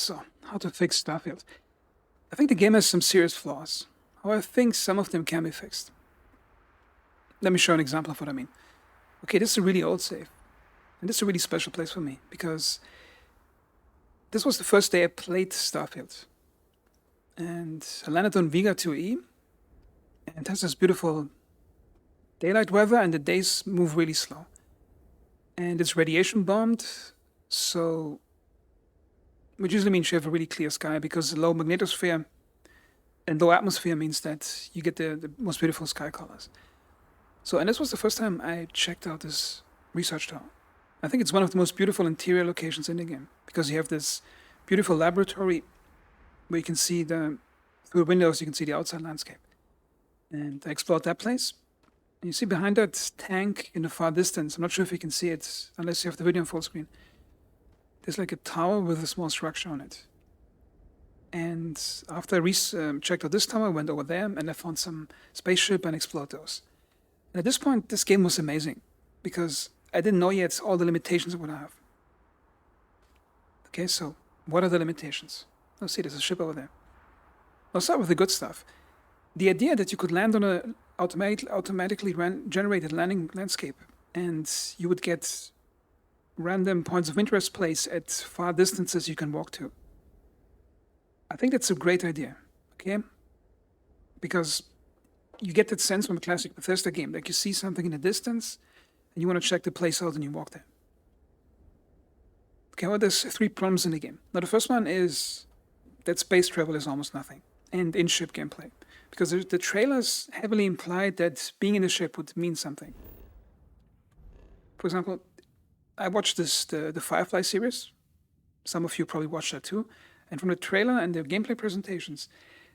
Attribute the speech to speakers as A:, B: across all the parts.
A: So, how to fix Starfield? I think the game has some serious flaws. However, I think some of them can be fixed. Let me show an example of what I mean. Okay, this is a really old save. And this is a really special place for me because this was the first day I played Starfield. And I landed on Vega 2E, and it has this beautiful daylight weather, and the days move really slow. And it's radiation bombed, so which usually means you have a really clear sky because the low magnetosphere and low atmosphere means that you get the most beautiful sky colors. So, and this was the first time I checked out this research tower. I think it's one of the most beautiful interior locations in the game because you have this beautiful laboratory where you can see through the windows, you can see the outside landscape. And I explored that place. And you see behind that tank in the far distance, I'm not sure if you can see it unless you have the video on full screen. There's like a tower with a small structure on it. And after I checked out this tower, I went over there and I found some spaceship and explored those. And at this point, this game was amazing because I didn't know yet all the limitations it would have. Okay, so what are the limitations? Oh, see, there's a ship over there. I'll start with the good stuff. The idea that you could land on a automatically generated landing landscape and you would get random points of interest placed at far distances you can walk to. I think that's a great idea, okay? Because you get that sense from a classic Bethesda game, like you see something in the distance and you want to check the place out and you walk there. Okay, well, there's 3 problems in the game. Now, the first one is that space travel is almost nothing, and in-ship gameplay. Because the trailers heavily implied that being in a ship would mean something. For example, I watched the Firefly series. Some of you probably watched that too. And from the trailer and the gameplay presentations,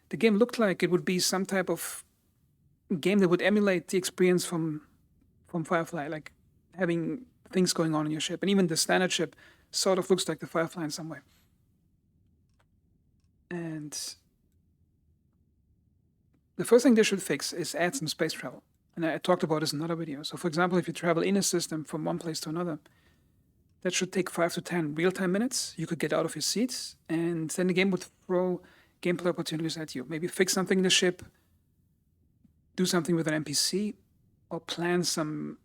A: the game looked like it would be some type of game that would emulate the experience from Firefly, like having things going on in your ship. And even the standard ship sort of looks like the Firefly in some way. And the first thing they should fix is add some space travel. And I talked about this in another video. So for example, if you travel in a system from one place to another, that should take 5 to 10 real-time minutes. You could get out of your seats, and then the game would throw gameplay opportunities at you. Maybe fix something in the ship, do something with an NPC, or plan some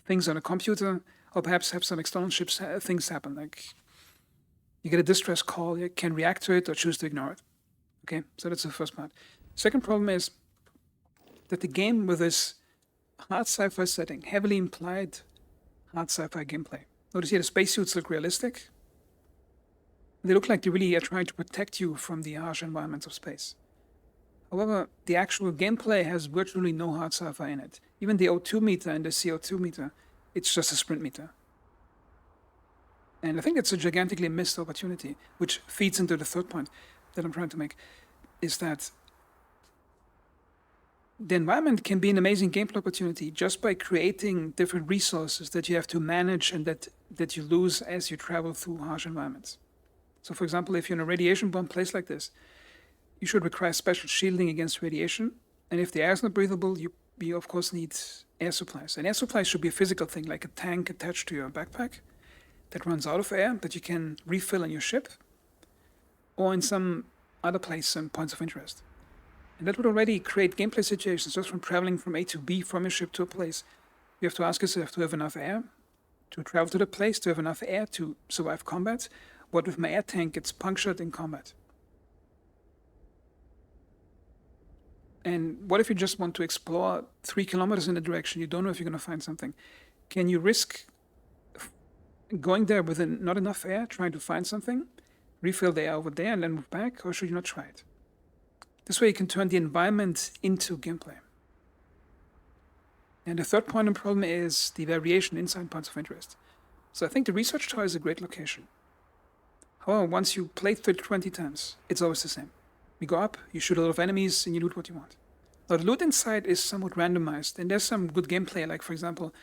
A: things on a computer, or perhaps have some external ships things happen. Like you get a distress call, you can react to it or choose to ignore it. Okay, so that's the first part. Second problem is that the game with this hard sci-fi setting heavily implied hard sci-fi gameplay. Notice here the spacesuits look realistic. They look like they really are trying to protect you from the harsh environments of space. However, the actual gameplay has virtually no hard sci-fi in it. Even the O2 meter and the CO2 meter, it's just a sprint meter. And I think it's a gigantically missed opportunity, which feeds into the third point that I'm trying to make, is that the environment can be an amazing gameplay opportunity just by creating different resources that you have to manage and that you lose as you travel through harsh environments. So for example, if you're in a radiation bomb place like this, you should require special shielding against radiation. And if the air is not breathable, you of course need air supplies. And air supplies should be a physical thing, like a tank attached to your backpack that runs out of air that you can refill in your ship or in some other place and points of interest. And that would already create gameplay situations just from traveling from A to B from your ship to a place. You have to ask yourself to have enough air to travel to the place, to have enough air to survive combat. What if my air tank gets punctured in combat? And what if you just want to explore 3 kilometers in a direction, you don't know if you're going to find something? Can you risk going there with not enough air, trying to find something, refill the air over there and then move back, or should you not try it? This way you can turn the environment into gameplay. And the third point and problem is the variation inside points of interest. So I think the research tower is a great location. However, once you play 20 times, it's always the same. You go up, you shoot a lot of enemies, and you loot what you want. Now the loot inside is somewhat randomized, and there's some good gameplay, like for example,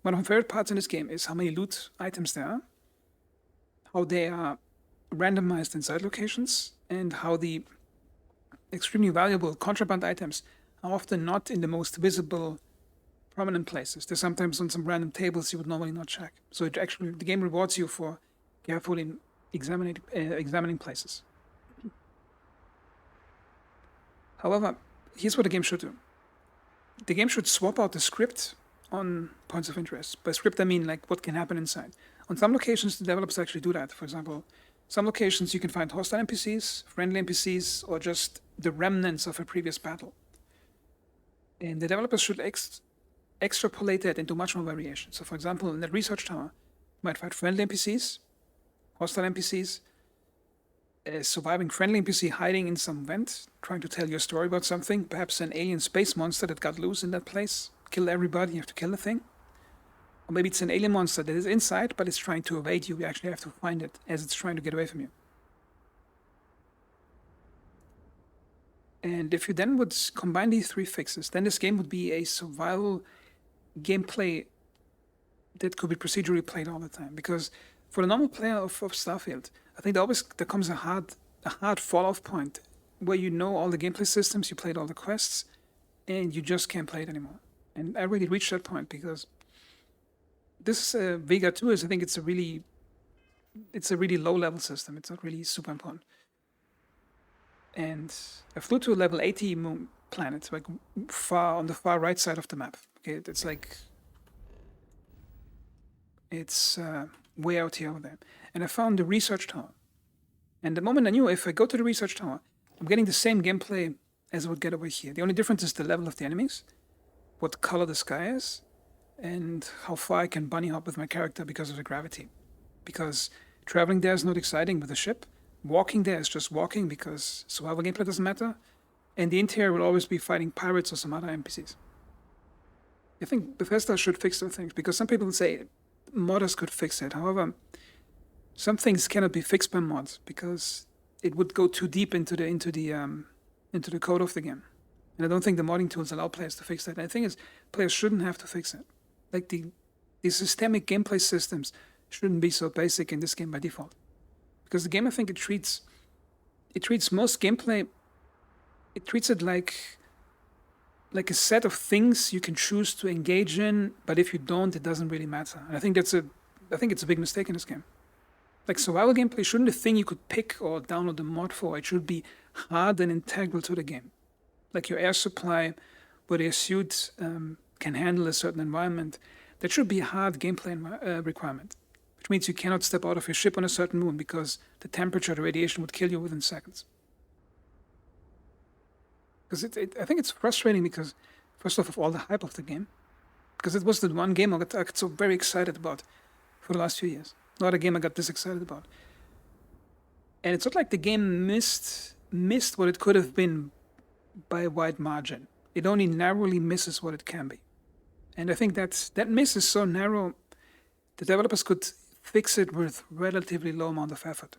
A: one of my favorite parts in this game is how many loot items there are, how they are randomized inside locations, and how the extremely valuable contraband items are often not in the most visible, prominent places. They're sometimes on some random tables you would normally not check. So the game rewards you for carefully examining places. However, here's what the game should do. The game should swap out the script on points of interest. By script, I mean like what can happen inside. On some locations, the developers actually do that. For example, some locations you can find hostile NPCs, friendly NPCs, or just the remnants of a previous battle. And the developers should extrapolate that into much more variation. So, for example, in that research tower, you might find friendly NPCs, hostile NPCs, a surviving friendly NPC hiding in some vent, trying to tell you a story about something, perhaps an alien space monster that got loose in that place, kill everybody, you have to kill the thing. Or maybe it's an alien monster that is inside, but it's trying to evade you. You actually have to find it as it's trying to get away from you. And if you then would combine these three fixes, then this game would be a survival gameplay that could be procedurally played all the time. Because for the normal player of Starfield, I think there comes a hard fall-off point where you know all the gameplay systems, you played all the quests, and you just can't play it anymore. And I really reached that point because this Vega 2 is, I think it's a really low-level system. It's not really super important. And I flew to a level 80 moon planet, like far on the far right side of the map. Okay, it's way out here over there. And I found the research tower. And the moment I knew if I go to the research tower, I'm getting the same gameplay as I would get over here. The only difference is the level of the enemies, what color the sky is, and how far I can bunny hop with my character because of the gravity. Because traveling there is not exciting with a ship. Walking there is just walking because survival gameplay doesn't matter. And the interior will always be fighting pirates or some other NPCs. I think Bethesda should fix those things because some people say modders could fix it. However, some things cannot be fixed by mods because it would go too deep into the code of the game. And I don't think the modding tools allow players to fix that. And the thing is, players shouldn't have to fix it. Like the systemic gameplay systems shouldn't be so basic in this game by default. Because the game, I think it treats most gameplay, it treats it like a set of things you can choose to engage in, but if you don't, it doesn't really matter. And I think it's a big mistake in this game. Like survival gameplay shouldn't a thing you could pick or download a mod for. It should be hard and integral to the game. Like your air supply, whether your suit can handle a certain environment, that should be a hard gameplay requirement. Which means you cannot step out of your ship on a certain moon because the temperature, the radiation would kill you within seconds. Because I think it's frustrating because, first off, of all the hype of the game, because it was the one game I got so very excited about for the last few years. Not a game I got this excited about. And it's not like the game missed what it could have been by a wide margin. It only narrowly misses what it can be. And I think that miss is so narrow, the developers could fix it with relatively low amount of effort.